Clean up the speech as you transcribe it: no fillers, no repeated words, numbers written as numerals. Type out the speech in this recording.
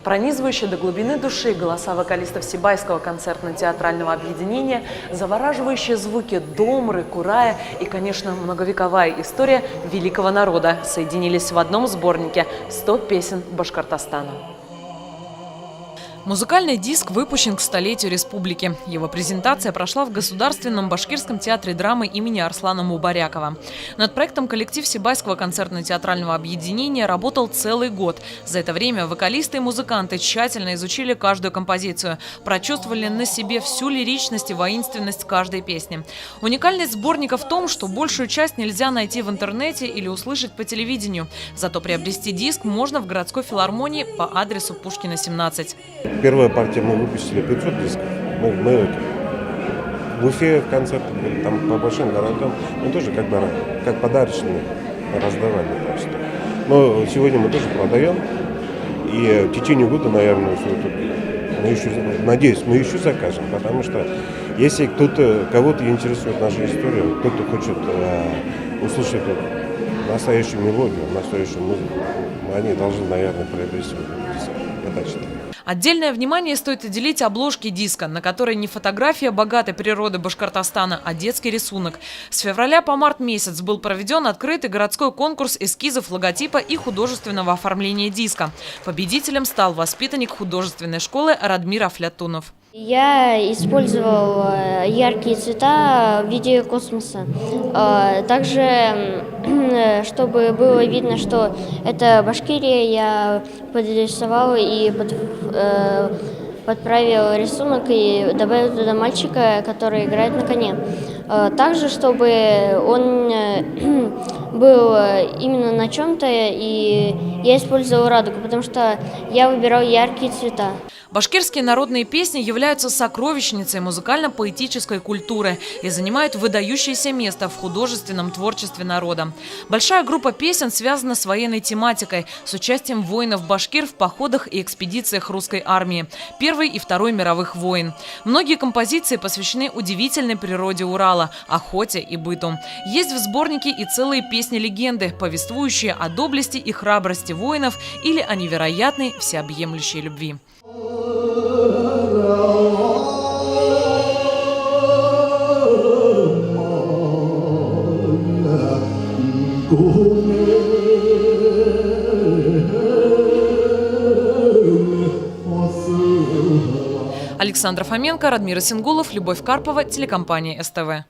Пронизывающие до глубины души голоса вокалистов Сибайского концертно-театрального объединения, завораживающие звуки домры, курая и, конечно, многовековая история великого народа соединились в одном сборнике «100 песен Башкортостана». Музыкальный диск выпущен к столетию республики. Его презентация прошла в Государственном башкирском театре драмы имени Арслана Мубарякова. Над проектом коллектив Сибайского концертно-театрального объединения работал целый год. За это время вокалисты и музыканты тщательно изучили каждую композицию, прочувствовали на себе всю лиричность и воинственность каждой песни. Уникальность сборника в том, что большую часть нельзя найти в интернете или услышать по телевидению. Зато приобрести диск можно в городской филармонии по адресу Пушкина, 17. Первая партия мы выпустили 500 дисков. Мы в Уфе в концерте были, там по большим городам. Мы тоже как подарочные раздавали просто. Но сегодня мы тоже продаем. И в течение года, наверное, надеюсь, мы еще закажем. Потому что если кого-то интересует наша история, кто-то хочет услышать настоящую мелодию, настоящую музыку, они должны, наверное, приобрести диск. Я так считаю. Отдельное внимание стоит уделить обложке диска, на которой не фотография богатой природы Башкортостана, а детский рисунок. С февраля по март месяц был проведен открытый городской конкурс эскизов логотипа и художественного оформления диска. Победителем стал воспитанник художественной школы Радмир Афлятунов. Я использовал яркие цвета в виде космоса. Также, чтобы было видно, что это Башкирия, я подрисовал и подправил рисунок и добавил туда мальчика, который играет на коне. Также, чтобы он был именно на чем-то, и я использовал радугу, потому что я выбирал яркие цвета. Башкирские народные песни являются сокровищницей музыкально-поэтической культуры и занимают выдающееся место в художественном творчестве народа. Большая группа песен связана с военной тематикой, с участием воинов-башкир в походах и экспедициях русской армии Первой и Второй мировых войн. Многие композиции посвящены удивительной природе Урала, охоте и быту. Есть в сборнике и целые песни-легенды, повествующие о доблести и храбрости воинов или о невероятной всеобъемлющей любви. Александра Фоменко, Радмир Исенгулов, Любовь Карпова, телекомпания СТВ.